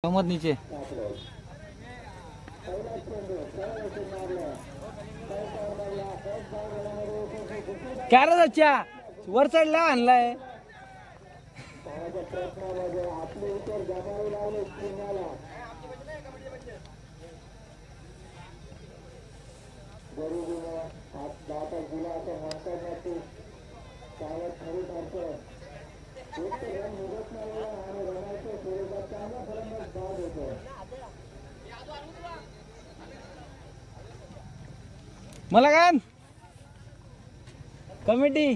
कमर नीचे क्या रे अच्छा वर चढला आणलाय मला काय कमिटी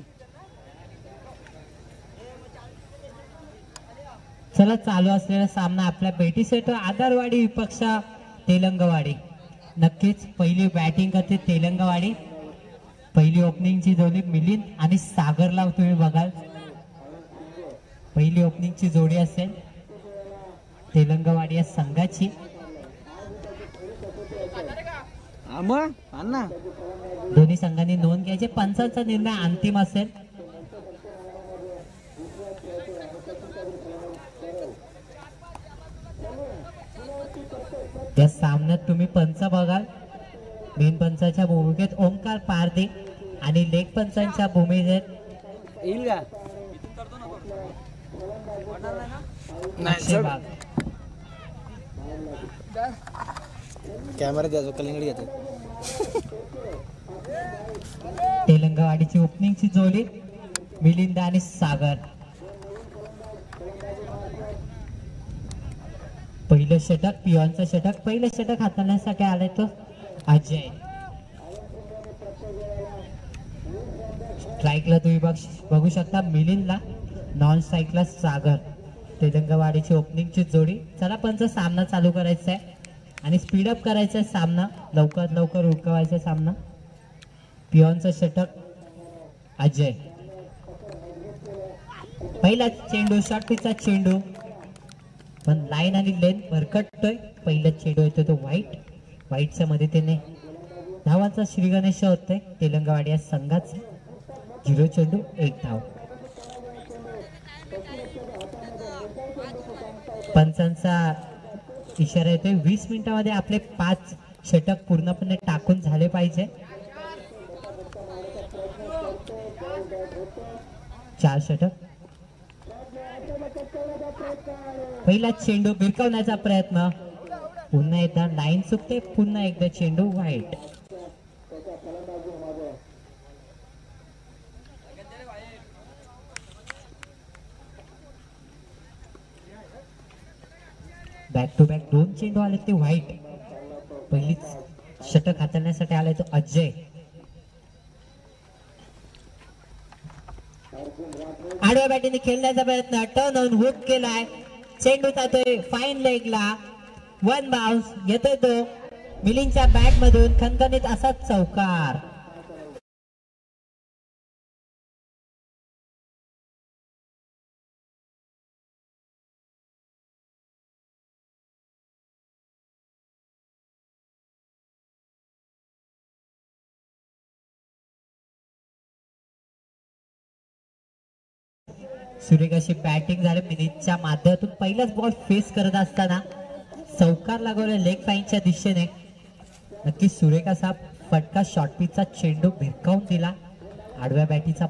चला चालू असलेला सामना आपल्या बेटी सेट आधारवाडी विपक्ष तेलंगवाडी. नक्कीच पहिली बॅटिंग करते तेलंगवाडी. पहिली ओपनिंगची जोडी मिलिंद आणि सागरला तुम्ही बघाल पहिली ओपनिंगची जोडी असेल तेलंगवाडी या संघाची. दोन्ही संघांनी नोंद घ्यायची. पंचांचा निर्णय अंतिम असेल. या सामन्यात तुम्ही पंच बघाल. मेन पंचाच्या भूमिकेत ओंकार पारदे आणि लेग पंचांच्या भूमिकेत येईल का कॅमेरा द्यायचो कलिंगड घेतो. तेलंगवाडीची ओपनिंगची जोडी मिलिंद आणि सागर. पहिलं षटक पियॉनचं षटक. पहिलं षटक हाताळण्यासाठी आलाय तो अजय. स्ट्राईकला तुम्ही बघू शकता मिलिंदला, नॉन स्ट्राईकला सागर. तेलंगवाडीची ओपनिंगची जोडी. चला पंच सामना चालू करायचा आहे आणि स्पीडअप करायचा आहे सामना. लवकर लवकर उरकवायचा सामना. पियॉनचं षटक अजय. पहिला चेंडू शॉर्ट पिचचा चेंडू पण लाईन आणि लेन भरकटतोय. पहिला चेंडू येतो तो व्हाईटच्या मदतीने धावांचा श्री गणेश होतोय तेलंगवाडी या संघाचा. 0 चेंडू 1 धाव. पंचांचा इशारा येतोय 20 मिनिटांमध्ये आपले 5 षटक पूर्णपणे टाकून झाले पाहिजे. 4 षटक. पहिला चेंडू भिरकवण्याचा प्रयत्न. पुन्हा एकदा लाईन चुकते. पुन्हा एकदा चेंडू व्हाईट. बॅक टू बॅक 2 चेंडू आले ते व्हाईट. पहिलीच षटक हाताळण्यासाठी आलाय तो अजय. आडव्या बॅटीने खेळण्याचा प्रयत्न. टर्न ऑन हुक केलाय. चेंडू जातोय फाईन लेगला. 1 बाउन्स येतोय तो मिलिंदच्या बॅट मधून. खणखणीत असा चौकार. सुरेख अशी बॅटिंग झाली मिलिंदच्या माध्यमातून. पहिलाच बॉल फेस करत असताना चौकार लागवला लेग साईडच्या दिशेने. नक्की सुरेख असा फटका शॉर्ट पिचचा चेंडू भिरकावून दिला आडव्या बॅटीचा.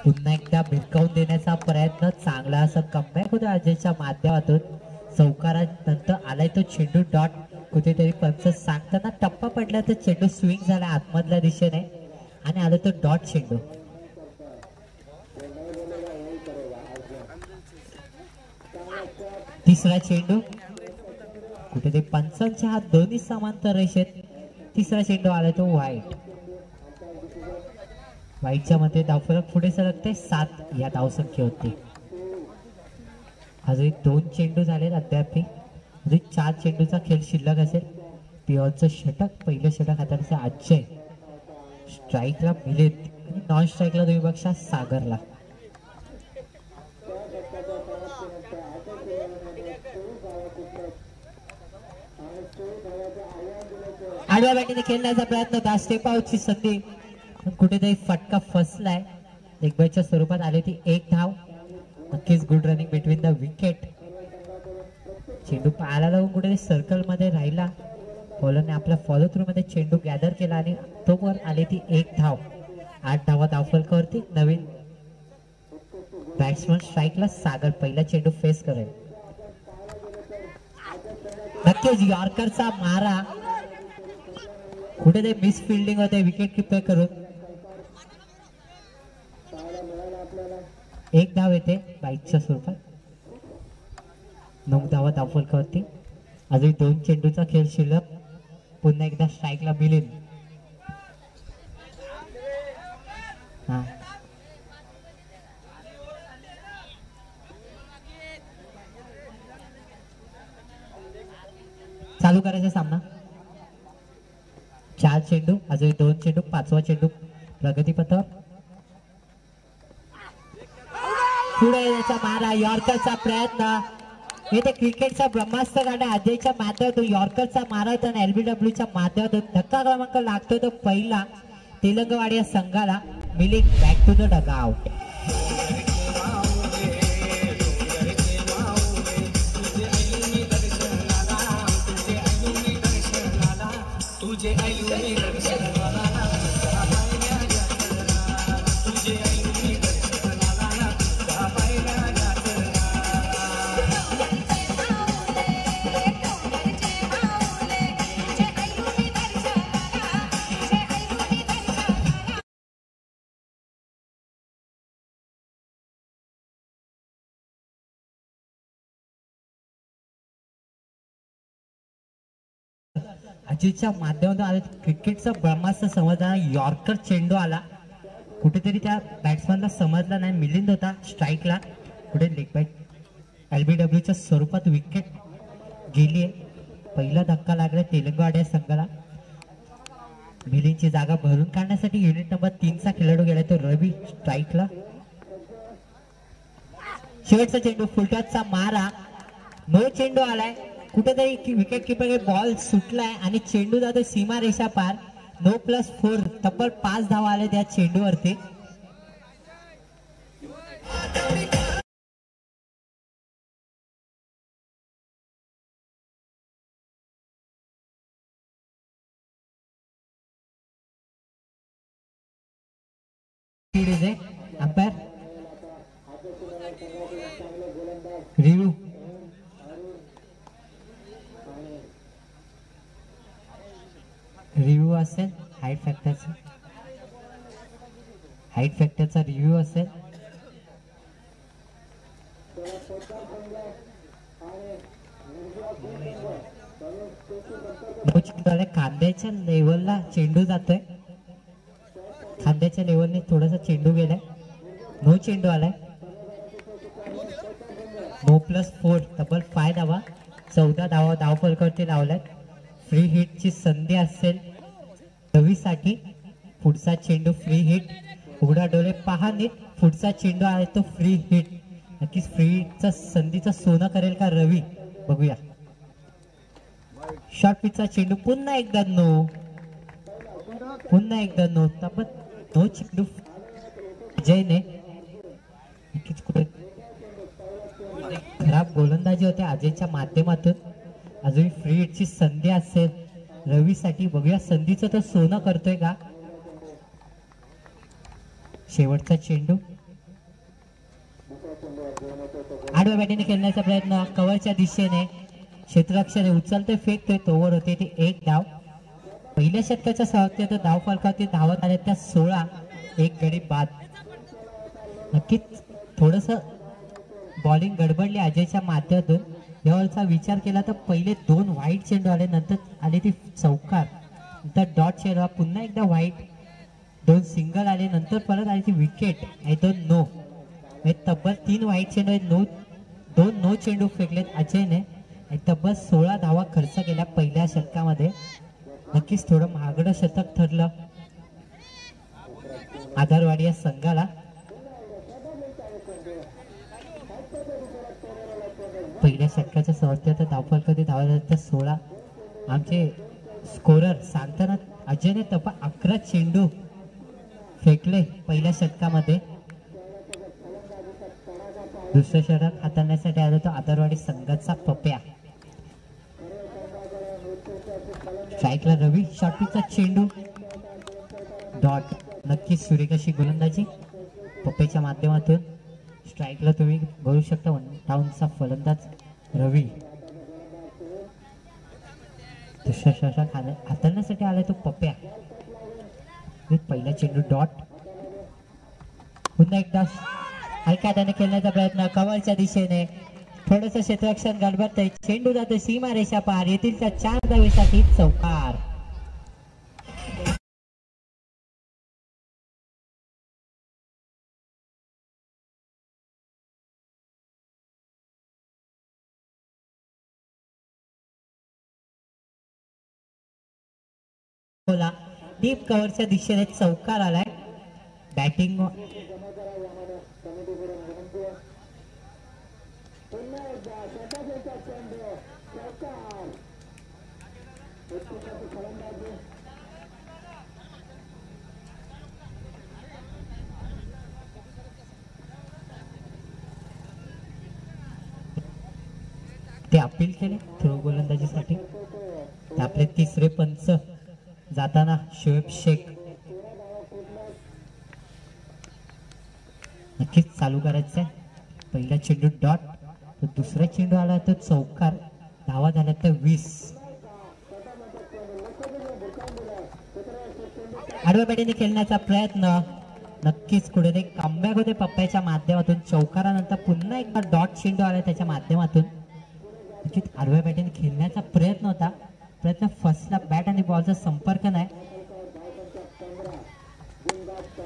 पुन्हा एकदा भिरकावून देण्याचा प्रयत्न. चांगला असं कमबॅक होतं अजयच्या माध्यमातून. चौकारानंतर आलाय तो चेंडू डॉट. कुठेतरी पंच सांगताना टप्पा पडला तर चेंडू स्विंग झाला आतमधल्या दिशेने आणि आलं तो डॉट चेंडू. तिसरा चेंडू कुठेतरी पंचांच्या हात दोन्ही समांतर रेषेत. तिसरा चेंडू आला तो व्हाईट. व्हाईटच्या मध्ये धावफलक पुढे सरकते. 7 या धावसंख्या होती. अजून 2 चेंडू झाले अद्याप. अजून 4 चेंडूचा खेळ शिल्लक असेल. पियॉनचं षटक. पहिलं षटक हाताळण्याचं अजय. स्ट्राईकला मिलिंद आणि नॉन स्ट्राईकला तुम्ही बघा सागरला. आडव्या बॅटीने खेळण्याचा प्रयत्न. स्टेप आउटची संधी कुठेतरी फटका फसलाय. एकबाईच्या स्वरूपात आली ती 1 धाव. नक्कीच good running between the wicket. चेंडू पायाला लागून कुठेतरी सर्कल मध्ये राहिला. बॉलरने आपल्या फॉलो थ्रू मध्ये चेंडू गॅदर केला आणि तोवर आली ती 1 धाव. 8 धावा धावफलकावरती. नवीन बॅट्समन स्ट्राईकला सागर पहिला चेंडू फेस करेल. नक्कीच यॉर्करचा मारा. कुठेतरी मिस फिल्डिंग होते विकेट किपर करून. 1 धाव येते बाईकच्या स्वरूपात. 9 धावा धावफलकावरती. अजून 2 चेंडूचा खेळ शिल्लक. पुन्हा एकदा स्ट्राईकला मिलिंद. चालू करायचा सामना. 4 चेंडू अजून 2 चेंडू. 5वा चेंडू प्रगतीपथावर. पुढे याचा मारा. यॉर्करचा प्रयत्न. येथे क्रिकेटचा ब्रह्मास्त्र काढण्या आधीच्या माध्यमातून यॉर्करचा मारा होता आणि LBWच्या माध्यमातून धक्का क्रमांक लागतो तो पहिला तेलंगवाडी या संघाला. मिलिंग बॅक टू द डगआउट. अजितच्या माध्यमातून आले क्रिकेटचा ब्रह्मास्त्र समजला. यॉर्कर चेंडू आला. कुठेतरी त्या बॅट्समॅनला समजला नाही. मिलिंद होता स्ट्राईकला. कुठे लेग बाईट. LBWच्या स्वरूपात विकेट गेलीये. पहिला धक्का लागला तेलंगवाडी संघाला. मिलिंदची जागा भरून काढण्यासाठी युनिट नंबर 3 चा खेळाडू गेला तो रवी स्ट्राईकला. शेवटचा चेंडू फुलटॉसचा मारा. नो चेंडू आलाय. कुठेतरी विकेट किपर बॉल सुटलाय आणि चेंडू जातो सीमा रेषा पार. 9+4 तब्बल 5 धावा आले त्या चेंडूवरती. Umpire review. रिव्ह्यू असेल हाईट फॅक्टरचा रिव्ह्यू असेल. खांद्याच्या लेवलला चेंडू जातोय. खांद्याच्या लेवलने थोडासा चेंडू गेलाय. नो चेंडू आलाय. 9+4 तब्बल 5 धावा. 14 धावा धावफलकावरती लावल्यात. फ्री हिटची संधी असेल रवीसाठी. पुढचा चेंडू फ्री हिट. उघडा डोळे पहा नीट. पुढचा चेंडू आहे तो फ्री हिट. नक्कीच फ्री हिटचा संधीचं सोनं करेल का रवी बघूया. शॉर्ट पिचचा चेंडू. पुन्हा एकदा नो. तब्बल 9 चेंडू अजयने. नक्कीच कुठे खराब गोलंदाजी होते अजयच्या माध्यमातून. अजून फ्री हिटची संधी असेल रवीसाठी. बघूया संधीचं तो सोनं करतोय का. शेवटचा चेंडू. आडव्या बॅटीने खेळण्याचा प्रयत्न. कव्हरच्या दिशेने क्षेत्ररक्षणे उचलतोय फेकतोय. तोवर होते ते 1 धाव. पहिल्या षटकाच्या समाप्तीत धाव फलकावरती धावत आल्या त्या 16. 1 गडी बाद. नक्कीच थोडस बॉलिंग गडबडली अजयच्या माध्यमातून. यावरचा विचार केला तर पहिले 2 व्हाईट चेंडू आले. नंतर आले ती चौकार. नंतर डॉट चेंडू. पुन्हा एकदा व्हाईट. 2 सिंगल आले. नंतर परत आली ती विकेट आणि 2 नो. तब्बल 3 व्हाईट चेंडू. 2 नो चेंडू फेकलेत अजयने. तब्बल 16 धावा खर्च केल्या पहिल्या षटकामध्ये. नक्कीच थोडं महागडं शतक ठरलं आधारवाडी या संघाला. पहिल्या षटकाच्या समाप्तीत धावफलकावरती धावा 16. आमचे स्कोरर सांगताना अजयने तब्बल 11 चेंडू फेकले पहिल्या षटकामध्ये. दुसऱ्या षटक हाताळण्यासाठी आला तो आदरवाडी संघाचा पप्या. स्ट्राईकला रवी, शॉटचा चेंडू डॉट. नक्कीच सुरेख अशी गोलंदाजी पप्प्याच्या माध्यमातून. स्ट्राईकला तुम्ही बघू शकता 1 डाऊनचा फलंदाज रवी. दुसऱ्या षटक हाताळण्यासाठी आलाय तो पप्या. पहिला चेंडू डॉट. पुन्हा एकदा हलक्या हाताने खेळण्याचा प्रयत्न कव्हरच्या दिशेने. थोडस क्षेत्ररक्षण गडबडतंय. चेंडू जातो सीमारेषा पार. येथीलच्या 4 धावेसाठी चौकार. डीप कव्हरच्या दिशेने चौकार आलाय. बॅटिंग ते अपील केले थ्रो गोलंदाजीसाठी. आपले तिसरे पंच जाताना शोएब शेख. नक्कीच चालू करायचंय. पहिला चेंडू डॉट. तो दुसरा चेंडू आला तो चौकार. धावा झाल्या तर 20. आडव्या बॅटीने खेळण्याचा प्रयत्न. नक्कीच कुठेतरी कमबॅक होते पप्प्याच्या माध्यमातून. चौकारानंतर पुन्हा एकदा डॉट चेंडू आला त्याच्या माध्यमातून. नक्कीच आडव्या बॅटीने खेळण्याचा प्रयत्न होता. प्रयत्न फसला. बॅट आणि बॉलचा संपर्क नाही.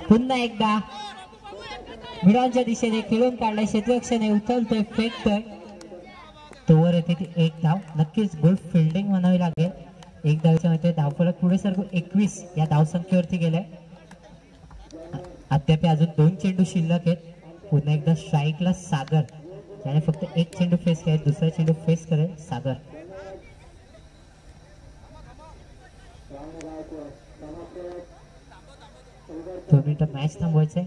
पुन्हा एकदा मिडॉनच्या दिशेने खेळून काढलाय. क्षेत्ररक्षण उचलतोय, फेकतोय. तोवर येते ती 1 धाव. नक्कीच गुड फिल्डिंग म्हणावी लागेल. 1 धावेच्या मध्ये धावफलक पुढे सरकून 21 या धावसंख्येवरती गेलाय. अद्याप अजून 2 चेंडू शिल्लक आहेत. पुन्हा एकदा स्ट्राईकला सागर. त्याने फक्त 1 चेंडू फेस केला. दुसरा चेंडू फेस करेल सागर. दोन मिनिटं मॅच थांबवायचंय.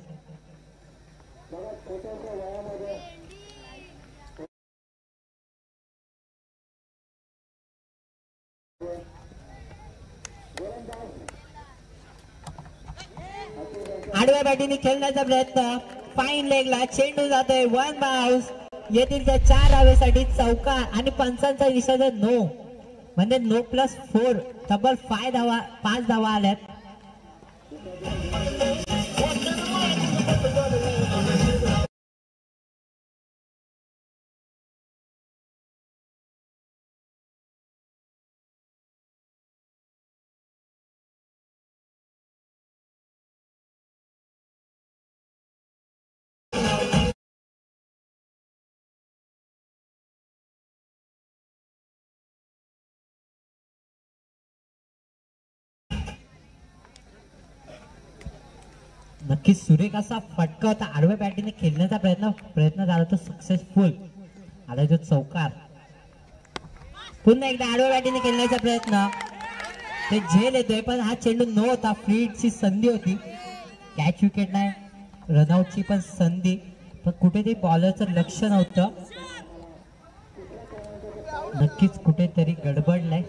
आडव्या बॅटीने खेळण्याचा प्रयत्न. फाईन लेगला चेंडू जातोय. 1 बाउन्स. येथील त्या 4 धावेसाठी चौकार. आणि पंचांचा इशारा नो. म्हणजे नो प्लस 4. तब्बल 5 धावा आल्यात. नक्कीच सुरेख असा फटका होता. आडव्या बॅटीने खेळण्याचा प्रयत्न झाला तो सक्सेसफुल. आला जो चौकार. पुन्हा एकदा आडव्या बॅटीने खेळण्याचा प्रयत्न. ते झेल येतोय पण हा चेंडू न होता. फ्रीडची संधी होती. कॅच विकेट नाही. रनआउटची पण संधी. पण कुठेतरी बॉलरचं लक्ष नव्हतं. नक्कीच कुठेतरी गडबडलाय.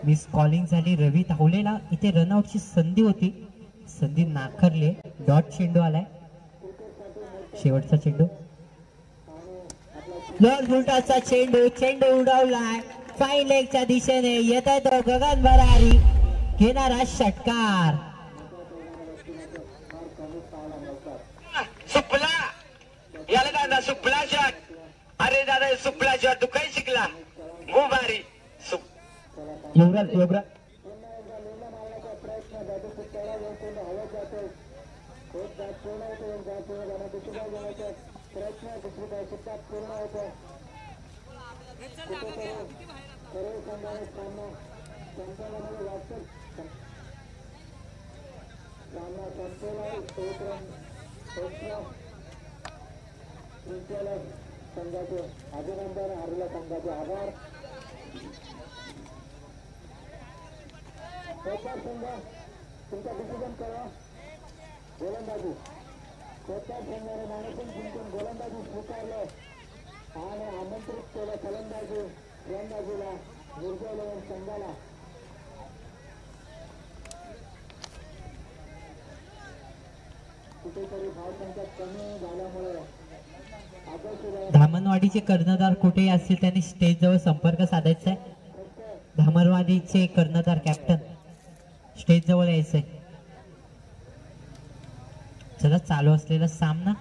मिस कॉलिंग झाली. रवी धावलेला. इथे रनआउटची संधी होती. संधी नाकारली. डॉट चेंडू आलाय. शेवटचा चेंडू. लॉर्ड फुलटॉसचा चेंडू उडवलाय. फाईन लेगच्या दिशेने येत आहे तो गगन भरारी घेणारा षटकार. सुपला याला दादा सुपला शॉट. अरे दादा सुपला शॉट तू काही शिकला. भारी युवराज. संघाचे अभिनंदन. हरलेल्या संघाचे आभार. संघ तुमचा डिसिजन करा. गोलंदाजी स्वतः संघाने नाणेफेक जिंकून गोलंदाजी स्वीकारले आणि आमंत्रित केलं फलंदाजीला निर्जय संघाला. कुठेतरी धावसंख्या कमी झाल्यामुळे धामणवाडीचे कर्णधार कुठेही असतील त्यांनी स्टेज जवळ संपर्क साधायचा आहे. धामणवाडीचे कर्णधार कॅप्टन स्टेज जवळ यायचंय. चला चालू असलेला सामना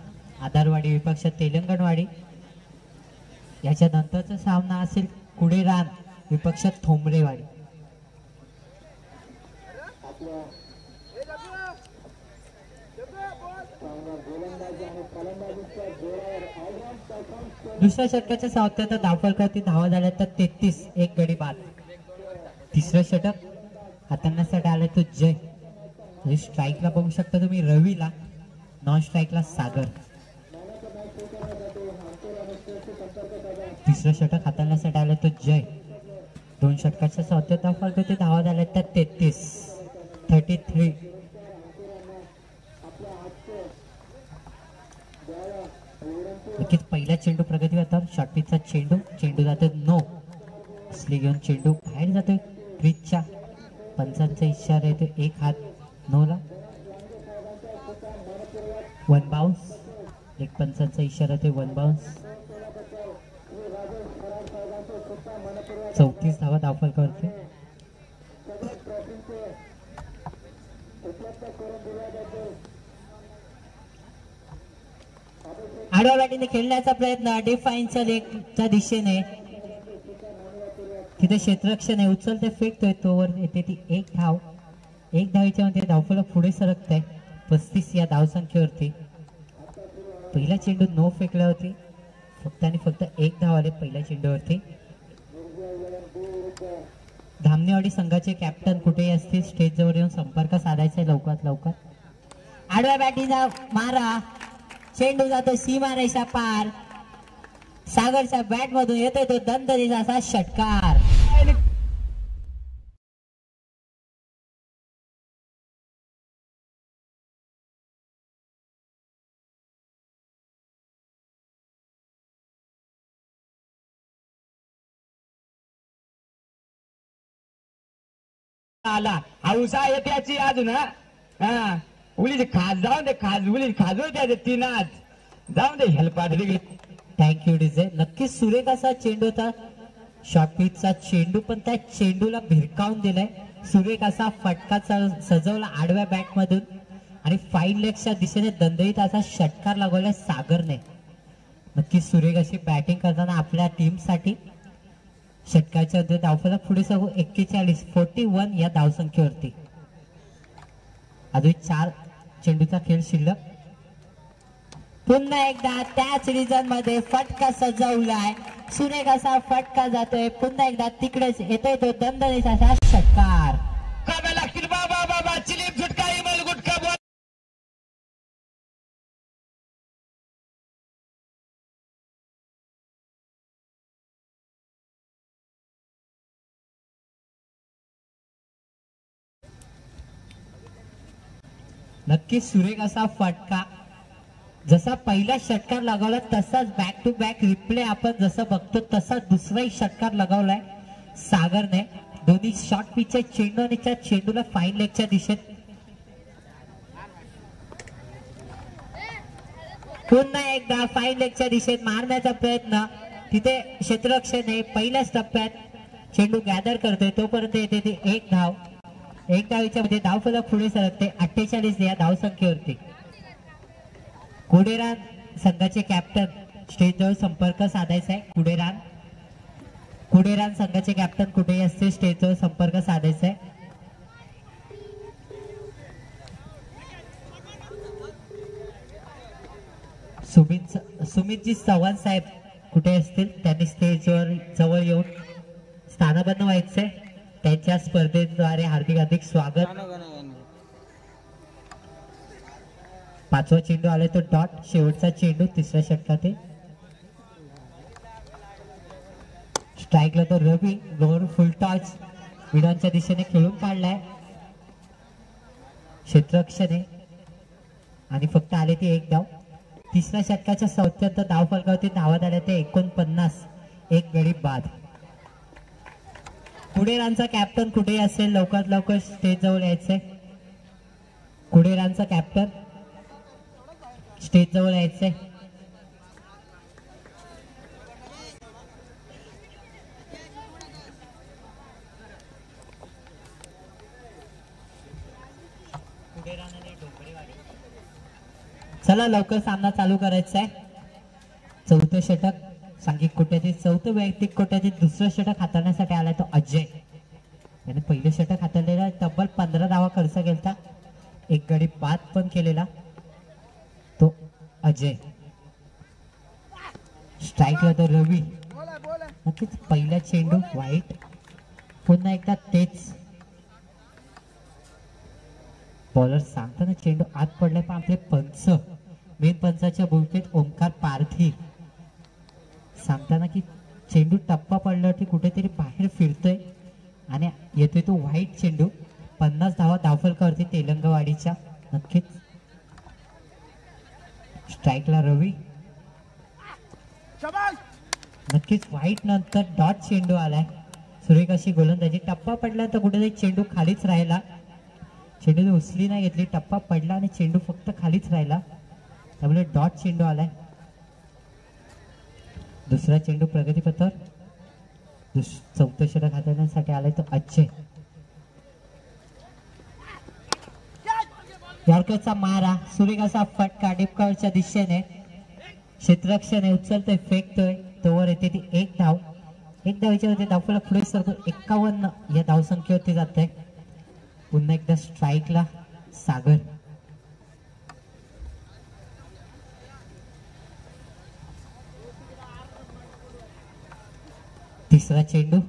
आधारवाडी विपक्ष तेलंगणवाडी, याच्या नंतरचा सामना असेल कुडेरान विपक्ष थोंबरेवाडी. दुसऱ्या षटकाच्या सावत्यात धावफलकावरती धावा झाल्या तर 33, एक गडी बाद. तिसरं षटक हाताळण्यासाठी आलं तो जय. स्ट्राईकला बघू शकता तुम्ही रवीला, नॉन स्ट्राईकला सागर. तिसरं षटक हाताळण्यासाठी आलं तो जय. 2 षटकाच्या सावत्यात धावफलकावरती धावा झाल्या तर 33. नक्कीच पहिला चेंडू प्रगती होता. शॉर्ट पिचचा चेंडू जातो नो. स्ली घेऊन चेंडू बाहेर जातोय क्रीजच्या. पंचांचा इशारा येतो, एक हात नोला. 1 बाउन्स. एक पंचांचा इशारा येतोय, 1 बाउन्स. 34 धावा धावफलकावरती. आडव्या बॅटीने खेळण्याचा प्रयत्न डिफाईनच्या लेगच्या दिशेने. तिथे क्षेत्ररक्षण आहे, उचलते फेकतोय, तोवर येते ती एक धाव. एक धावीच्या मध्ये धावफलक पुढे सरकत आहे 35 या धावसंख्येवरती. पहिला चेंडू नो फेकल्यावरती फक्त आणि फक्त एक धाव आले पहिल्या चेंडूवरती. धामणेवाडी संघाचे कॅप्टन कुठेही असतील स्टेज जवळ येऊन संपर्क साधायचा आहे लवकरात लवकर. आडव्या बॅटीचा मारा, चेंडू जातो सीमारेषा पार. सागरच्या बॅट मधून येतोय तो दणदणीचा असा षटकार. आला औसा येत्याची अजून हा उली खास जाऊन दे, खास उली खाजू द्या 3 आज जाऊन दे हेल्पाट. Thank you DJ. नक्कीच सुरेख असा चेंडू होता, शॉर्ट पिचचा चेंडू, पण त्या चेंडूला भिरकावून दिलाय. सुरेख असा फटका सजवला आडव्या बॅट मधून आणि फाईन लेगच्या दिशेने दणदणीत असा षटकार लागवलाय सागरने. नक्कीच सुरेख अशी बॅटिंग करताना आपल्या टीम साठी. षटकाच्या धावफलक पुढे सगळं 41 या धावसंख्येवरती. अजून 4 चेंडूचा खेळ शिल्लक. पुन्हा एकदा त्याच रिजन मध्ये फटका सजवलाय. सुरेख असा फटका जातोय, पुन्हा एकदा तिकडेच येतोय तो दणदणीचा असा षटकार. लागतील बाबा बाबा चिलीम झुटका इमल गुटका बॉल. नक्कीच सुरेख असा फटका. जसा पहिला षटकार लगावला तसाच बॅक टू बॅक रिप्ले आपण जसं बघतो तसा दुसराही षटकार लगावलाय सागरने. दोन्ही शॉर्ट पिचचे चेंडू आणि त्या चेंडूला फाईन लेगच्या दिशेत. पुन्हा एकदा फाईन लेगच्या दिशेत मारण्याचा प्रयत्न. तिथे क्षेत्ररक्षण आहे. पहिल्याच टप्प्यात चेंडू गॅदर करतोय, तोपर्यंत येते ती एक धाव. एक धावीच्या मध्ये धावफलक पुढे सरकते 48 या धावसंख्येवरती. कुडेरान संघाचे कॅप्टन स्टेज जवळ संपर्क साधायचा आहे. कुडेरान संघाचे कॅप्टन कुठेही असते स्टेज जवळ संपर्क साधायचा आहे. सुमितजी चव्हाण साहेब कुठे असतील त्यांनी स्टेज जवळ येऊन स्थानापन्न व्हायचंय. त्यांच्या स्पर्धेद्वारे हार्दिक स्वागत. 5वा चेंडू आलाय तो डॉट. शेवटचा चेंडू तिसऱ्या षटकात. स्ट्राईकला तो रवी लोअर फुल टॉच विडांच्या दिशेने खेळून काढलाय. क्षेत्ररक्षण आहे आणि फक्त आले ती एक धाव. तिसऱ्या षटकाच्या 74 धावफलकावरती धावा झाल्या ते 49. एक गडी बाद. कुडेरांचा कॅप्टन कुठे असेल लवकरात लवकर स्टेज जवळ यायचंय. कुडेरांचा कॅप्टन स्टेज जवळ यायचंय. चला लवकर सामना चालू करायचा आहे. चौथं षटक सांघिक कोट्यातील चौथं वैयक्तिक कोट्यातील दुसरं षटक हाताळण्यासाठी आलाय तो अजय. त्याने पहिलं षटक हाताळलेला तब्बल 15 धावा खर्च केला. एक गडी बाद पण केलेला तो अजय. स्ट्राईकला तो रवी. नक्कीच पहिला चेंडू वाईट. पुन्हा एकदा तेच बॉलर सांगताना चेंडू आत पडलाय पण आपले पंच मेन पंचाच्या भूमिकेत ओमकार पारधी सांगताना की चेंडू टप्पा पडल्यावरती कुठेतरी बाहेर फिरतोय आणि येतोय तो व्हाईट चेंडू. 50 धावा धावफलकावरती तेलंगवाडीच्या. नक्कीच स्ट्राईकला रवी. नक्कीच व्हाईट नंतर डॉट चेंडू आलाय. सुरेख अशी गोलंदाजी. टप्पा पडला तर कुठेतरी चेंडू खालीच राहिला. चेंडू उचली नाही घेतली. टप्पा पडला आणि चेंडू फक्त खालीच राहिला. त्यामुळे डॉट चेंडू आलाय. दुसरा चेंडू प्रगतीपथावर. चौथं षटक हाताळण्यासाठी आलाय तो अजय. यॉर्करचा मारा. सुरेख असा फटका डिपकावरच्या दिशेने. क्षेत्ररक्षण उचलतोय फेकतोय तोवर येते ती एक धाव. एक धावीच्या वरती धावफलक पुढे सरतो 51 या धावसंख्येवरती जात आहे. पुन्हा एकदा स्ट्राईकला सागर. तिसरा चेंडू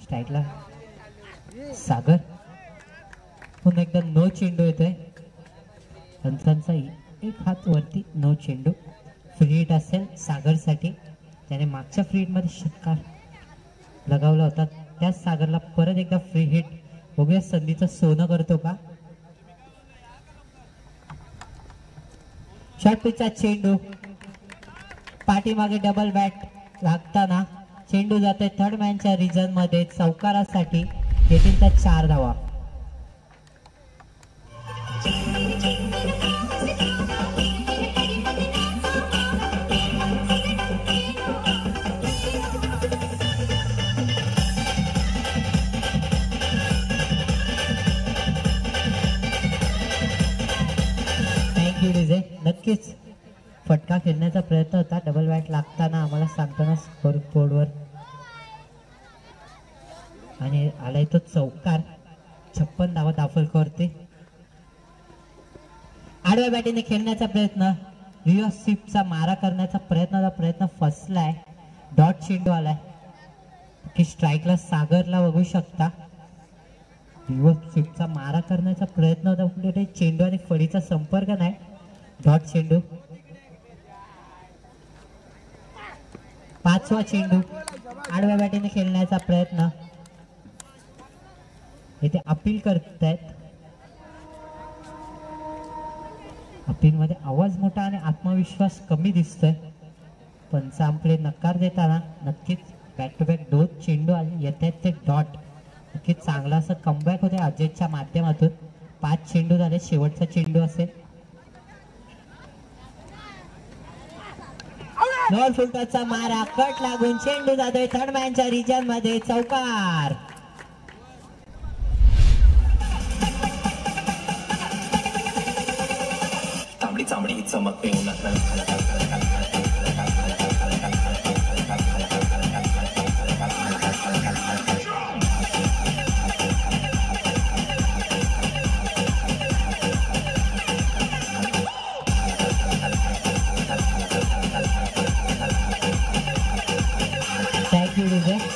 स्ट्राईकला सागर. पुन्हा एकदा नो चेंडू येतोय. पंचांचा एक हात वरती. नो चेंडू. फ्री हिट असेल सागरसाठी. त्याने मागच्या फ्री हिट मध्ये षटकार लगावला होता. त्याच सागरला परत एकदा फ्री हिट. बघूया संधीचं सोनं करतो का. शॉर्ट पिचचा चेंडू पाठीमागे डबल बॅट लागताना चेंडू जातोय थर्ड मॅनच्या रिजन मध्ये चौकारासाठी. येतील त्या 4 धावा. नक्कीच फटका खेळण्याचा प्रयत्न होता. डबल बॅट लागताना आम्हाला सांगताना स्कोर बोर्डवर आणि आलाय तो चौकार. 56 धावा धावफलकावरती. आडव्या बॅटीने खेळण्याचा प्रयत्न. रिव्हर्स स्वीपचा मारा करण्याचा प्रयत्न फसलाय. डॉट चेंडू आलाय की स्ट्राईकला सागरला बघू शकता. रिव्हर्स स्वीपचा मारा करण्याचा प्रयत्न होता. कुठे चेंडू आणि फळीचा संपर्क नाही. डॉट चेंडू. 5वा चेंडू आडव्या बॅटीने खेळण्याचा प्रयत्न. इथे अपील करतायत. अपील मध्ये आवाज मोठा आणि आत्मविश्वास कमी दिसतोय. पंच आपले नकार देताना नक्कीच बॅक टू बॅक 2 चेंडू येत आहेत ते डॉट. नक्कीच चांगला असं कमबॅक होते अजयच्या माध्यमातून. 5 चेंडू झाले. शेवटचा चेंडू असेल. नॉन फुलटॉसचा मारा कट लागून चेंडू जातोय थर्ड मॅनच्या रिजन मध्ये चौकार. तांबडी चांबडी चमकते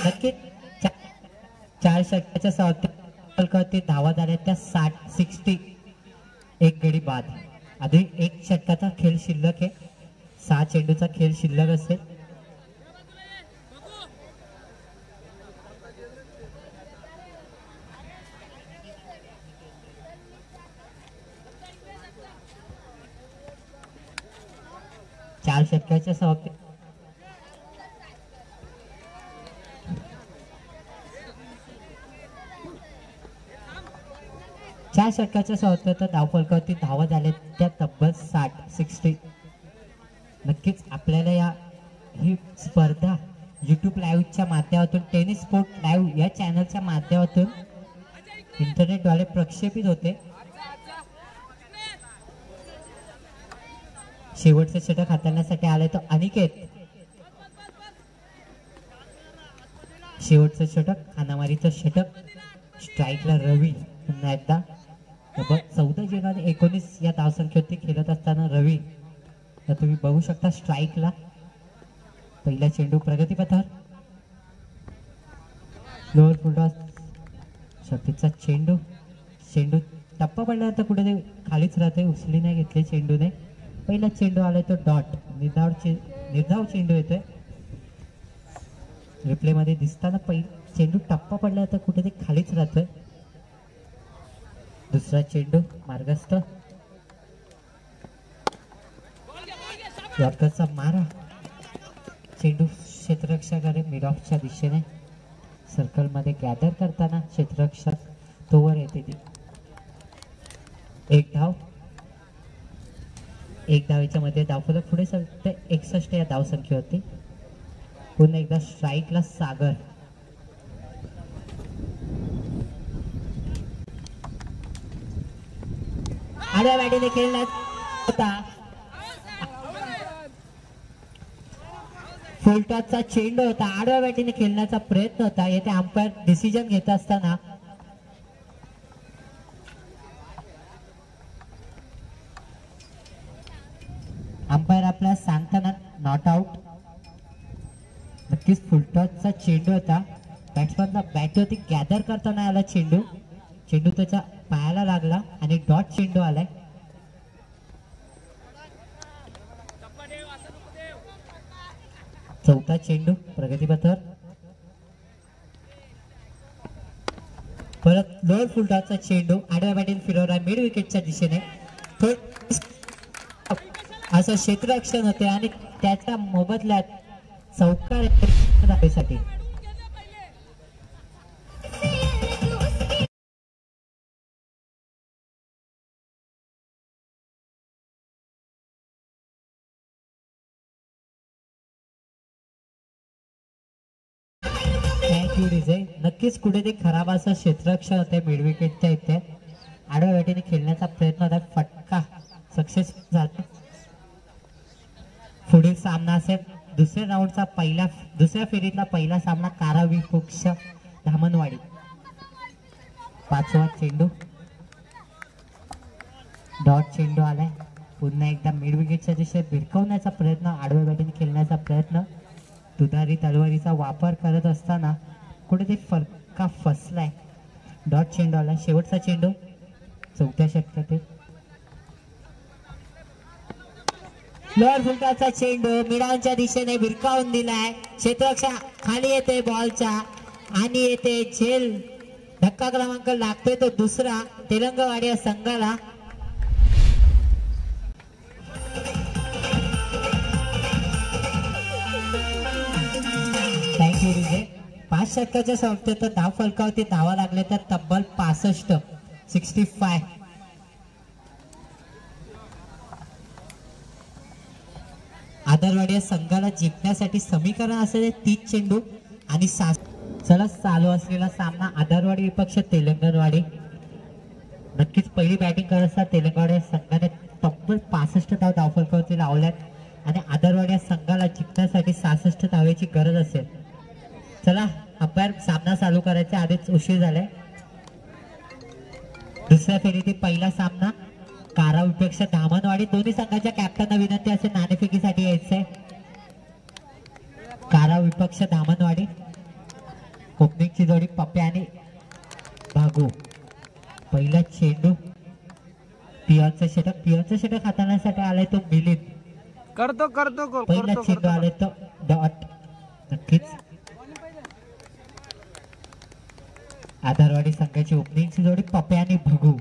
नक्कीच 4 षटकाच्या 74 धावा झाल्या त्या 60. एक गडी बाद. अजून 1 षटकाचा खेळ शिल्लक आहे. 6 चेंडूचा खेळ शिल्लक असेल. 4 षटकाच्या समाप्ती. चार षटकाच्या समाप्तीनंतर धावफलकावरती धावा झाल्या त्या तब्बल 60. नक्कीच आपल्याला ही स्पर्धा YouTube लाईव्हच्या माध्यमातून, टेनिस स्पोर्ट लाईव्ह या चॅनलच्या माध्यमातून इंटरनेटद्वारे प्रक्षेपित होते. शेवटचं षटक हाताळण्यासाठी आलाय तो अनिकेत. शेवटचं षटक, हाणामारीचं षटक, स्ट्राईकला रवी. पुन्हा एकदा 14-19 या धावसंख्येवरती खेळत असताना रवी, तर तुम्ही बघू शकता स्ट्राईकला. पहिला चेंडू प्रगतीपथावर, लोअर फुलटॉस शक्तीचा चेंडू. चेंडू टप्पा पडल्यानंतर कुठे ते खालीच राहते, उचली नाही घेतली चेंडूने. पहिला चेंडू आलाय तो डॉट, निर्धाव चेंडू येतोय. रिप्ले मध्ये दिसताना चेंडू टप्पा पडल्यानंतर कुठे ते खालीच राहतोय. दुसरा चेंडू मार्गस्थ, यॉर्करचा मारा. चेंडू क्षेत्ररक्षकाने मिड ऑफच्या दिशेने सर्कल मध्ये गॅदर करताना क्षेत्ररक्षक तोवर येते ती. एक धावेच्या मध्ये धावफलक पुढे सरते 61 या धावसंख्येवरती. पुन्हा एकदा स्ट्राईकला सागर. आडव्या बॅटीने खेळण्यात होता. फुलटॉसचा चेंडू होता, आडव्या बॅटीने खेळण्याचा प्रयत्न होता. येथे अंपायर डिसिजन घेत असताना अंपायर आपल्याला सांगताना नॉट आउट. नक्कीच फुलटॉसचा चेंडू होता. बॅट्समॅनला बॅटवरती गॅदर करताना आला चेंडू. चेंडू त्याच्या पायाला लागला आणि डॉट चेंडू आलाय. चौथा चेंडू प्रगतीपथावर. परत लोअर फुलटॉसचा चेंडू आडव्या बॅटीने फिरवला मिड विकेटच्या दिशेने. असं क्षेत्ररक्षण होते आणि त्याच्या मोबदल्यात चौकार धावेसाठी. नक्कीच कुठे ते खराब असं क्षेत्ररक्षण होते मिड विकेटच्या इथे. आडव्या बॅटीने खेळण्याचा प्रयत्न होता, फटका सक्सेस झाला. पुढील सामना असेल दुसऱ्या फेरीतला पहिला सामना कारावी पक्ष धामणवाडी. 5वा चेंडू डॉट चेंडू आलाय. पुन्हा एकदा मिड विकेटच्या दिशेने भिरकवण्याचा प्रयत्न, आडव्या बॅटीने खेळण्याचा प्रयत्न. तुतारी तलवारीचा वापर करत असताना कुठे ते फटका फसलाय. डॉट चेंडू आलाय. शेवटचा चेंडू चौथ्या षटकातील. लोअर फुलटॉसचा चेंडू मिडांच्या दिशेने भिरकावून दिलाय. क्षेत्ररक्षक खाली येते बॉलच्या आणि येते झेल. धक्का क्रमांक लागतोय तो दुसरा तेलंगवाडी या संघाला. थँक्यू विजय. 5 षटकाच्या समाप्तीत धाव फलकावरती धावा लागले तर तब्बल 65. आदरवाडी या संघाला जिंकण्यासाठी समीकरण असलेले 30 चेंडू आणि चला चालू असलेला सामना आदरवाडी विपक्ष तेलंगणवाडी. नक्कीच पहिली बॅटिंग करत असताना तेलंगणवाडी संघाने तब्बल 65 धाव धावफलकावरती लावल्यात आणि आदरवाडी या संघाला जिंकण्यासाठी 66 धावेची गरज असेल. चला अंपायर सामना चालू करायचा, आधीच उशीर झालाय. दुसऱ्या फेरीतील पहिला सामना कारा विपक्ष धामणवाडी. दोन्ही संघाच्या कॅप्टनना विनंती असेल नाणेफेकीसाठी यायचंय. कारा विपक्ष धामणवाडी. ओपनिंगची जोडी पप्पे आणि भागू. पहिला चेंडू पियरचं षटक हाताळण्यासाठी आलाय तो मिलिंद. पहिला चेंडू आलाय तो डॉट. नक्कीच आधारवाडी संघाची ओपनिंगची जोडी पप्पे आणि भगू.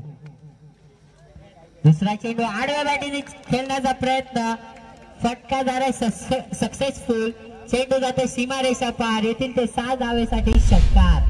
दुसरा चेंडू आडव्या बॅटीने खेळण्याचा प्रयत्न, फटका झालाय सक्सेसफुल. चेंडू जाते सीमारेषा पार. येथील ते 6 धावेसाठी षटकार.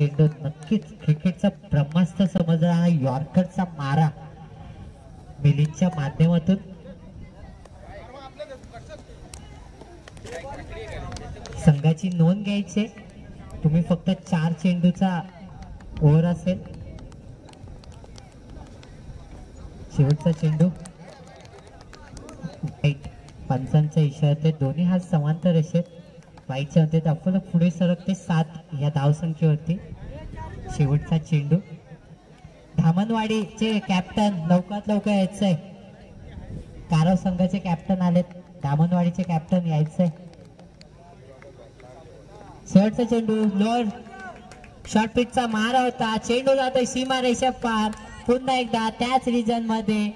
चेंडू नक्कीच क्रिकेटचा ब्रह्मास्त्र समजणारा यॉर्करचा मारा मिलिंदच्या माध्यमातून. संघाची नोंद घ्यायची. तुम्ही फक्त 4 चेंडूचा ओव्हर असेल. शेवटचा चेंडू वाईट. पंचांचा इशारा. ते दोन्ही हात समांतर असेल. वाईटच्या मध्ये अफोला पुढे सरकते 7 या धावसंख्येवरती. शेवटचा चेंडू. धामणवाडीचे कॅप्टन लवकरात लवकर यायचंय. कारव संघाचे कॅप्टन आलेत. धामणवाडीचे कॅप्टन यायचंय. शेवटचा चेंडू. लोअर शॉर्ट पिचचा मारा होता. चेंडू जातोय सीमारेषा पार. पुन्हा एकदा त्याच रिजन मध्ये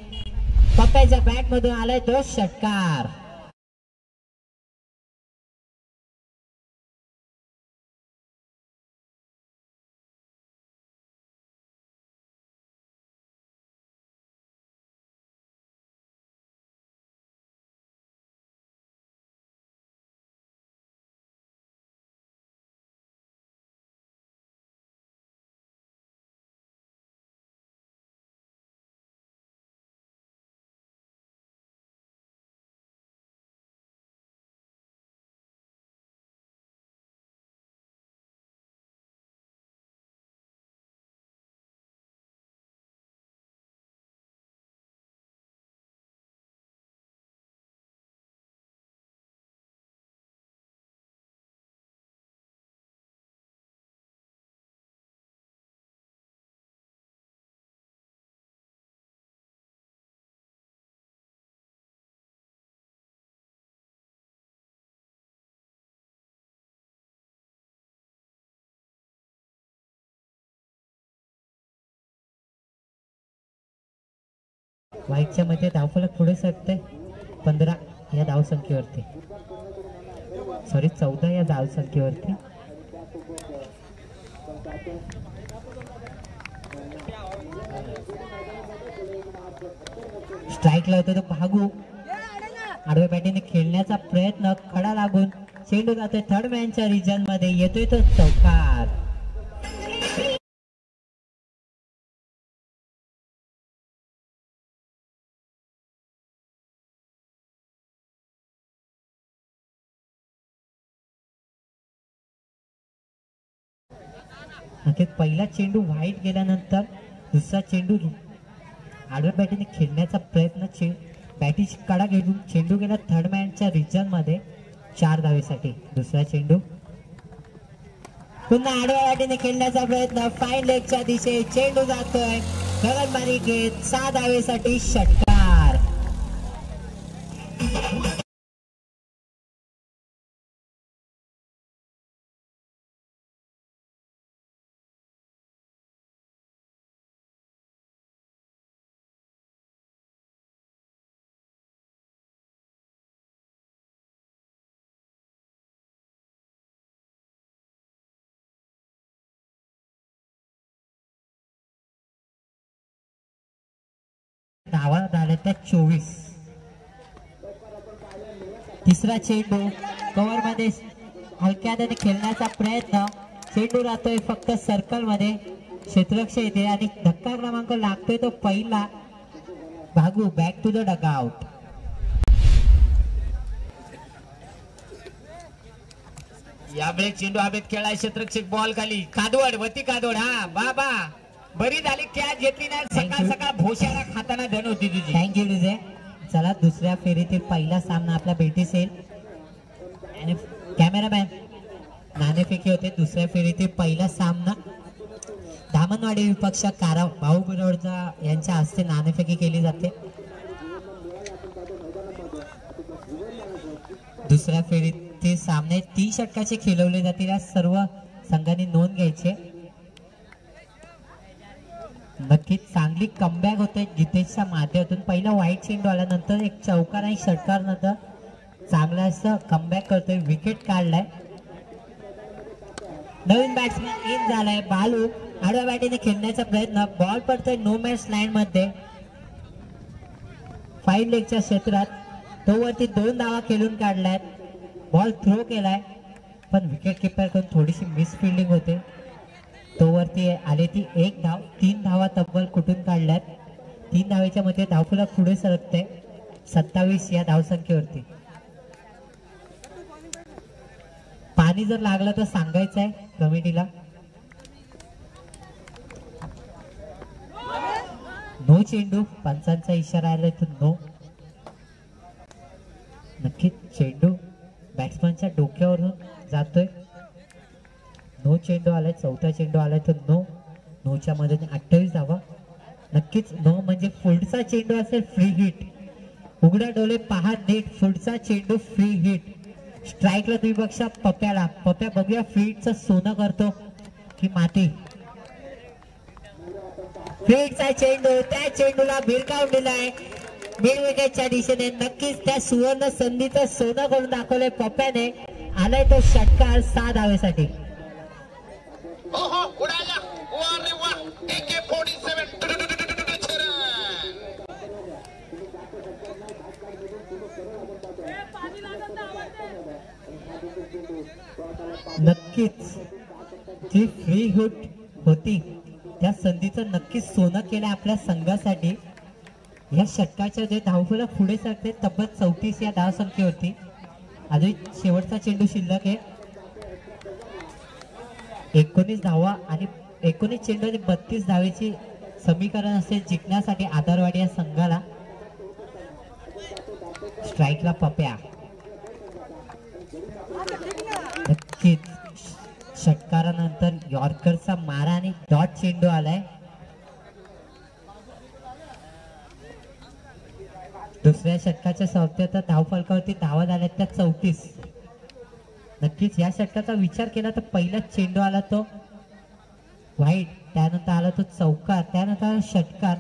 पप्प्याच्या बॅट मधून आलाय तो षटकार. वाईटच्या मध्ये धावफलक पुढे सरते 15 या धावसंख्येवरती. सॉरी 14 या धावसंख्येवरती. स्ट्राईक लावतो तो भागू. आडव्या बॅटीने खेळण्याचा प्रयत्न. खडा लागून चेंडू जातोय थर्ड मॅनच्या रिजन मध्ये. येतोय तो चौकार. पहिला चेंडू वाईट गेल्यानंतर दुसरा चेंडू आडव्या बॅटीने खेळण्याचा प्रयत्न. बॅटीची कडा घेऊन चेंडू गेला थर्ड मॅनच्या रिजन मध्ये 4 धावेसाठी. दुसरा चेंडू. पुन्हा आडव्या बॅटीने खेळण्याचा प्रयत्न. फाईन लेगच्या दिशेने चेंडू जातोय गगनबारी घेत 6 धावेसाठी षटकार. धावा झाल्या त्या 24. तिसरा चेंडू कव्हर मध्ये हलक्याने खेळण्याचा प्रयत्न. चेंडू राहतोय फक्त सर्कल मध्ये. क्षेत्ररक्षक येते आणि धक्का क्रमांक लागतोय तो पहिला. भागू बॅक टू द डगआउट. यावेळी चेंडू हवेत खेळाय. क्षेत्ररक्षक बॉल खाली. कादवड वती कादवड. हा बाबा बरी झाली कॅच घेतली ना. सकाळ सकाळ भोश्याला खाताना धन होती तुझी. Thank you DJ. चला दुसऱ्या फेरीतील पहिला सामना आपला भेटीस येईल. आणि कॅमेरामॅन नाणेफेकी होते दुसऱ्या फेरीतील पहिला सामना. धामणवाडी विपक्ष कारा भाऊ बिरोडचा यांच्या हस्ते नाणेफेकी केली जाते. दुसऱ्या फेरीत ते सामने 3 षटकाचे खेळवले जातील. या सर्व संघांनी नोंद घ्यायची. नक्कीच चांगली कमबॅक होते जितेशच्या माध्यमातून. पहिला वाईट चेंडू आल्यानंतर एक चौकार आणि षटकार नंतर चांगला असं कमबॅक करतोय. विकेट काढलाय. नवीन बॅट्समॅन इन झालाय. बालू आडव्या बॅटीने खेळण्याचा प्रयत्न. बॉल पडतोय नो मॅच लाईन मध्ये 5 लेगच्या क्षेत्रात. तो वरती 2 धावा खेळून काढलाय. बॉल थ्रो केलाय पण विकेट किपर कडून थोडीशी मिस फिल्डिंग होते. तो वरती आले ती 1 धाव. 3 धावा तब्बल कुठून काढल्यात. 3 धावेच्या मध्ये धावफलक पुढे सरकते 27 या धावसंख्येवरती. पाणी जर लागलं तर सांगायचं आहे कमिटीला. नो चेंडू. पंचांचा इशारा आलाय तो नो. नक्कीच चेंडू बॅट्समनच्या डोक्यावरून जातोय. नो चेंडू आलाय. चौथा चेंडू आलाय तो नो. नोच्या मदतीने 28 धावा. नक्कीच नो म्हणजे पुढचा चेंडू असेल फ्री हिट. उघड्या डोळे पहा नीट. पुढचा चेंडू फ्री हिट. स्ट्राईकला तुम्ही बघा पप्प्याला. पप्प्या बघूया फ्री हिटचं सोनं करतो की माती. फ्री हिटचा चेंडू. त्या चेंडूला भिरकावून दिलाय मिड विकेटच्या दिशेने. नक्कीच त्या सुवर्ण संधीचं सोनं करून दाखवलंय पप्प्याने. आलाय तो षटकार 6 धावेसाठी. नक्कीच जी फ्री हिट होती त्या संधीचं नक्कीच सोनं केलं आपल्या संघासाठी. या षटकाच्या जे धावफलक पुढे सरकते तब्बल 34 या धावसंख्येवरती. अजून शेवटचा चेंडू शिल्लक आहे. 19 धावा आणि 19 चेंडू आणि 32 धावेची समीकरण असेल जिंकण्यासाठी आधारवाडी या संघाला. स्ट्राईकला पप्या. नक्कीच षटकारानंतर यॉर्करचा मारा आणि डॉट चेंडू आलाय. दुसऱ्या षटकाच्या सवत्यात धावफलकावरती धावा झाल्या त्या 34. नक्कीच या षटकाचा विचार केला तर पहिला चेंडू आला तो व्हाईट. त्यानंतर आला तो चौकार. त्यानंतर आला षटकार.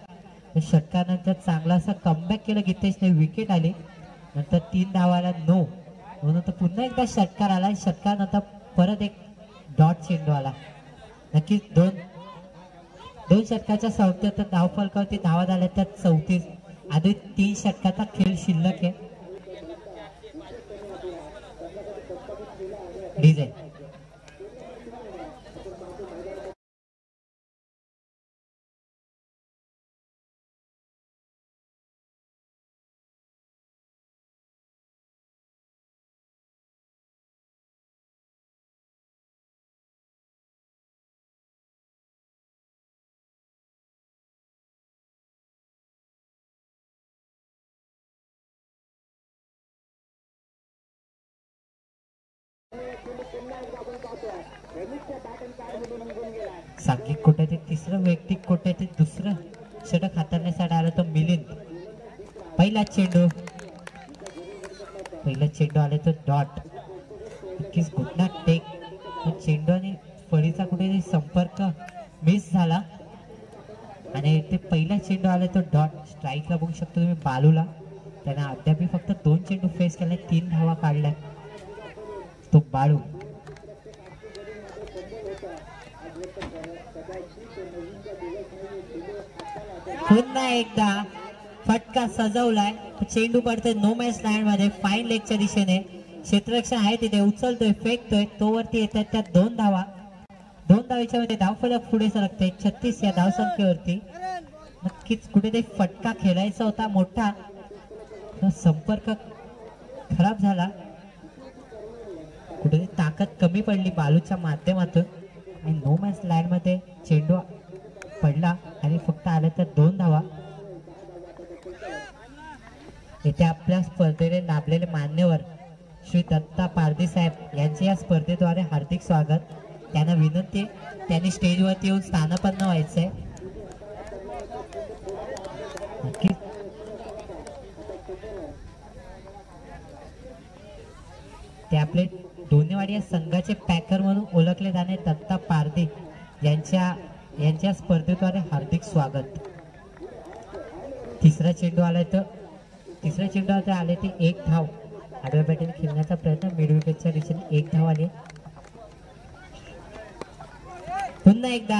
षटकानंतर चांगला असा कमबॅक केलं गीतेशने. विकेट आली. नंतर 3 धावाला नो. नंतर पुन्हा एकदा षटकार आला. षटकार नंतर परत एक डॉट चेंडू आला. नक्कीच दोन षटकाच्या सवत्यात धावफलकावरती धावा झाल्या त्या 34. आधी 3 षटकाचा खेळ शिल्लक आहे. डिझाईन सांघिक कोट्यातील 3रं वैयक्तिक कोट्यातील 2रं षटक हाताळण्यासाठी आलं तर मिलिंद. पहिला चेंडू आला तो डॉट. नक्कीच घुटना टेक. चेंडू आणि फळीचा कुठेतरी संपर्क मिस झाला आणि ते पहिला चेंडू आला तो डॉट. स्ट्राईकला बघू शकतो तुम्ही बालूला. त्याने अद्याप फक्त 2 चेंडू फेस केले. 3 धावा काढल्या. तो बाळू. पुन्हा एकदा फटका सजवलाय. चेंडू पडतोय नो मॅच लाईन मध्ये 5 लेगच्या दिशेने. क्षेत्ररक्षण आहे तिथे. उचलतोय फेकतोय. तो वरती येतात त्या 2 धावा. 2 धावेच्या मध्ये धावफलक पुढे सरकते 36 या धावसंख्येवरती. नक्कीच कुठेतरी फटका खेळायचा होता मोठा. संपर्क खराब झाला. कुठेतरी ताकद कमी पडली बालूच्या माध्यमातून आणि नो मॅच लाईन मध्ये चेंडू पडला आणि फक्त आल्या तर 2 धावा. येथे आपल्या स्पर्धेने लाभलेले मान्यवर श्री दत्ता पारधी साहेब यांचे या स्पर्धेद्वारे हार्दिक स्वागत. त्यांना विनंती आहे त्यांनी स्टेजवरती येऊन स्थानापन्न व्हायचंय. नक्कीच ते आपले दोन्हीवाडी या संघाचे पॅकर म्हणून ओळखले जाणारे दत्ता पारधी यांच्या स्पर्धेद्वारे हार्दिक स्वागत. तिसरा चेंडू आलाय आले ते एक धाव. आडव्या बॅटीने खेळण्याचा प्रयत्न, मिड विकेटच्या दिशेने एक धाव आली. पुन्हा एकदा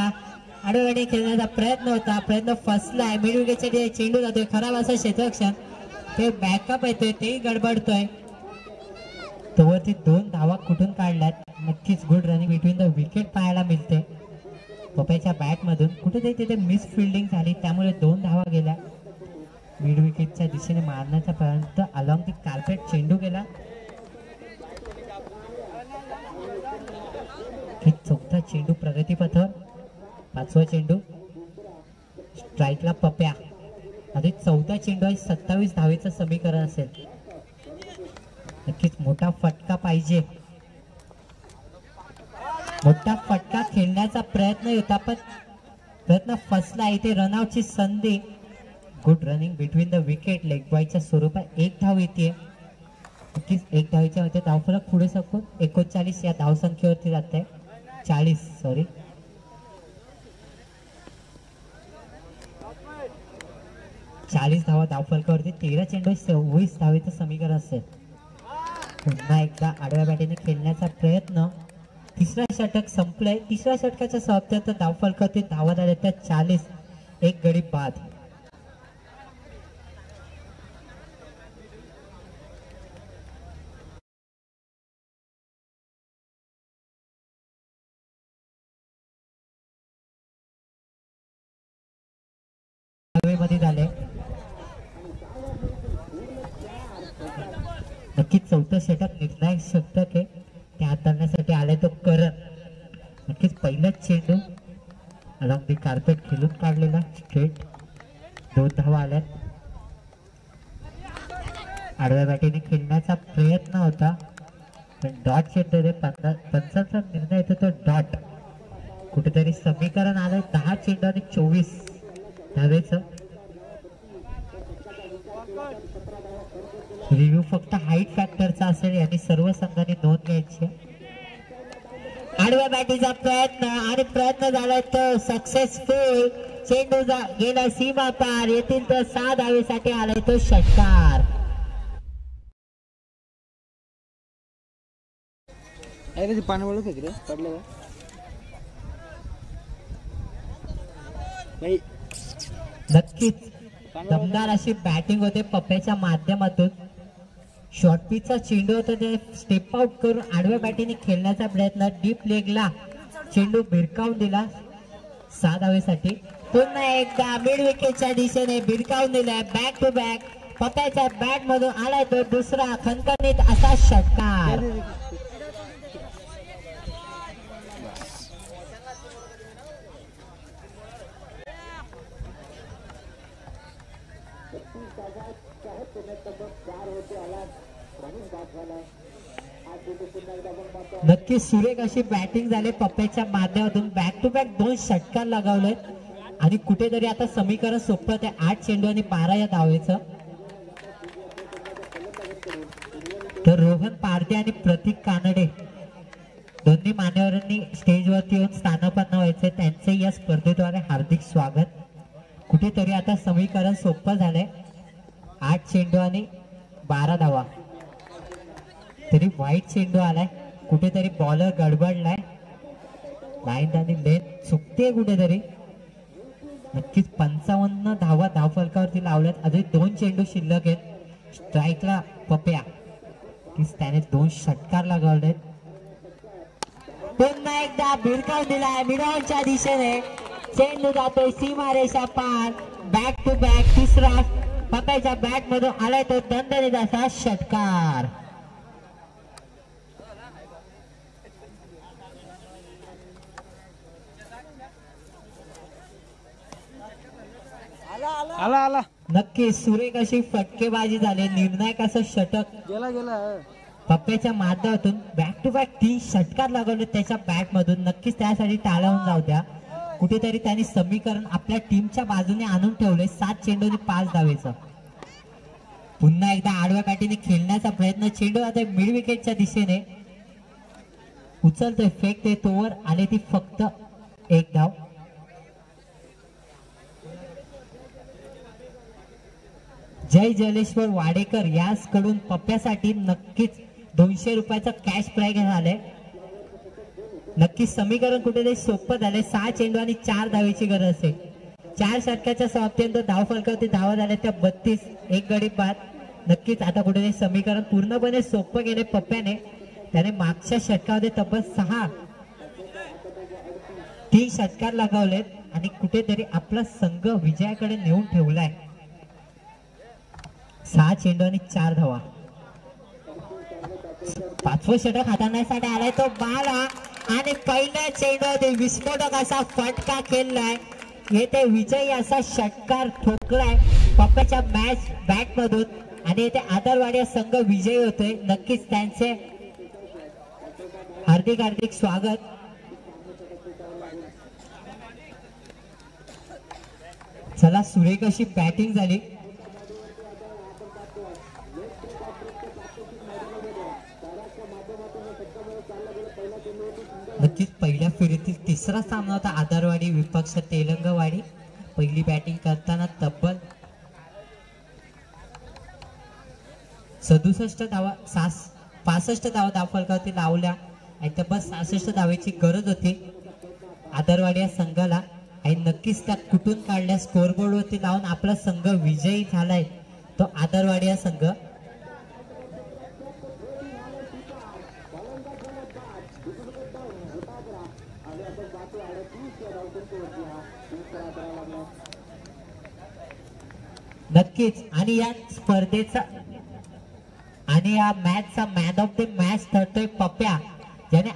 आडव्या बॅटीने खेळण्याचा प्रयत्न होता, प्रयत्न फसलाय. मिड विकेटच्या दिशेने चेंडू जातोय, खराब असं क्षेत्ररक्षण. ते बॅकअप येतोय, तेही गडबडतोय. तोवरती 2 धावा कुठून काढल्यात. नक्कीच good running between the wicket पाहायला मिळते. पप्याच्या बॅट मधून कुठेतरी तिथे मिस फिल्डिंग झाली, त्यामुळे 2 धावा गेल्या. मिड विकेटच्या दिशेने मारण्याचा प्रयत्न, अलॉंग दी कार्पेट चेंडू गेला. चौथा चेंडू प्रगतीपथावर, 5वा चेंडू स्ट्राईकला पप्या. आधी 14 चेंडू आहे, 27 धावेचं समीकरण असेल. नक्कीच मोठा फटका पाहिजे. मोठा फटका खेळण्याचा प्रयत्न होता, पण प्रयत्न फसला. इथे रनआउटची संधी. Good running between the wicket, leg बॉयच्या स्वरूपात 1 धाव येते. नक्कीच 1 धावेच्या मध्ये धावफलक पुढे सरकून 39 या धावसंख्येवरती जात आहे. 40 धावा धावफलकावरती. 13 चेंडू 26 धावेचं समीकरण असेल. पुन्हा एकदा आडव्या बॅटीने खेळण्याचा प्रयत्न. तिसरा षटक संपलंय. तिसऱ्या षटकाच्या समाप्तीनंतर धावफलकावरती धावा झाल्या त्या 40. एक गडी बाद. मध्ये झाले. नक्कीच 4थं षटक निर्णायक षटक आहे. ते हाताळण्यासाठी आलाय तो करण. नक्कीच पहिलाच चेंडू अलॉंग दी कार्पेट खेळून काढलेला स्ट्रेट. 2 धावा आल्यात. आडव्या बॅटीने खेळण्याचा प्रयत्न होता, पण डॉट चेंडू. पंचांचा निर्णय येतो तो डॉट. कुठेतरी समीकरण आलंय 10 चेंडू आणि 24 धावेचं. रिव्ह्यू फक्त हाईट फॅक्टरचा असेल, यांनी सर्व संघांनी नोंद घ्यायची. आडव्या बॅटीचा प्रयत्न आणि प्रयत्न झालाय तो सक्सेसफुल. चेंडू गेला सीमा पार. येथील तर 6 धावेसाठी आलाय तो षटकार. पाणी वळत होती रे पडलं नक्कीच दमदार अशी बॅटिंग होते पप्प्याच्या माध्यमातून. शॉर्ट पिचचा चेंडू होता, ते स्टेप आउट करून आडव्या बॅटीने खेळण्याचा प्रयत्न. डीप लेगला चेंडू भिरकावून दिला 6 धावेसाठी. पुन्हा एकदा मिड विकेटच्या दिशेने भिरकावून दिलाय. बॅक टू बॅक पप्प्याच्या बॅट मधून आलाय तो दुसरा खणखणीत असा षटकार. नक्की सुरेख अशी बॅटिंग झाली पप्प्याच्या माध्यमातून. बॅक टू बॅक 2 षटकार लगावले आणि कुठेतरी आता समीकरण सोपं आहे. 8 चेंडू आणि 12 या धावेचं. तर रोहन पारदे आणि प्रतीक कानडे दोन्ही मान्यवरांनी स्टेजवरती येऊन स्थानापन्न व्हायचे. त्यांचे या स्पर्धेद्वारे हार्दिक स्वागत. कुठेतरी आता समीकरण सोपं झालंय. 8 चेंडू आणि 12 धावा. तरी वाईट चेंडू आलाय. कुठेतरी बॉलर गडबडलाय. लाईन आणि लेन चुकते कुठेतरी. नक्कीच 55 धावा धावफलकावरती लावल्यात. अजून 2 चेंडू शिल्लक आहेत. स्ट्राईकला पप्या. त्याने 2 षटकार लगावलेत. पुन्हा एकदा भिरकावून दिलाय मिडॉनच्या दिशेने. चेंडू जातोय सीमारेषा पार. बॅक टू बॅक तिसरा पप्याच्या बॅट मधून आलाय तो दणदणीत असा षटकार. आला नक्की सुरेख अशी फटकेबाजी झाली. निर्णायक असं षटक. गेला पप्प्याच्या माध्यमातून बॅक टू बॅक 3 षटकार लागवले त्याच्या बॅट मधून. नक्कीच त्यासाठी टाळावून जाऊ द्या. कुठेतरी त्यांनी समीकरण आपल्या टीमच्या बाजूने आणून ठेवले. 7 चेंडू आणि 5 धावेचं. पुन्हा एकदा आडव्या काठीने खेळण्याचा प्रयत्न. चेंडू आता मिड विकेटच्या दिशेने उचलतोय, फेकते तोवर आले ती फक्त 1 धाव. जय जलेश्वर वाडेकर याच कडून पप्प्यासाठी नक्कीच 200 रुपयाचा कॅश प्राइज झालंय. नक्कीच समीकरण कुठेतरी सोपं झालंय. 6 चेंडू आणि 4 धावेची गरज असेल. 4 षटकाच्या समाप्तीनंतर धाव फलकावरती धावा झाल्या त्या 32. 1 गडी बाद. नक्कीच आता कुठेतरी समीकरण पूर्णपणे सोपं गेले पप्प्याने. त्याने मागच्या षटकामध्ये तब्बल 3 षटकार लगावलेत आणि कुठेतरी आपला संघ विजयाकडे नेऊन ठेवलाय. 6 चेंडू आणि 4 धावा. 5वं षटक हाताळण्यासाठी आलाय तो बाल आणि पहिल्या चेंडूमध्ये विस्फोटक असा फटका खेळलाय. येथे विजयी असा षटकार ठोकलाय पप्प्याच्या मॅच बॅट मधून आणि येथे आदरवाडी संघ विजयी होतोय. नक्कीच त्यांचे हार्दिक हार्दिक स्वागत. चला सुरेख अशी बॅटिंग झाली. नक्कीच पहिल्या फेरीतील 3रा सामना होता आदरवाडी विपक्ष तेलंगवाडी. पहिली बॅटिंग करताना तब्बल 65 धावा 65 धावा धावफलकावरती लावल्या आणि तब्बल 66 धावेची गरज होती आदरवाडी या संघाला आणि नक्कीच त्या कुठून काढल्या स्कोरबोर्ड वरती लावून आपला संघ विजयी झालाय तो आदरवाडी या संघ. नक्कीच आणि या स्पर्धेचा आणि या मॅचचा मॅन ऑफ द मॅच ठरतोय पप्प्या ज्याने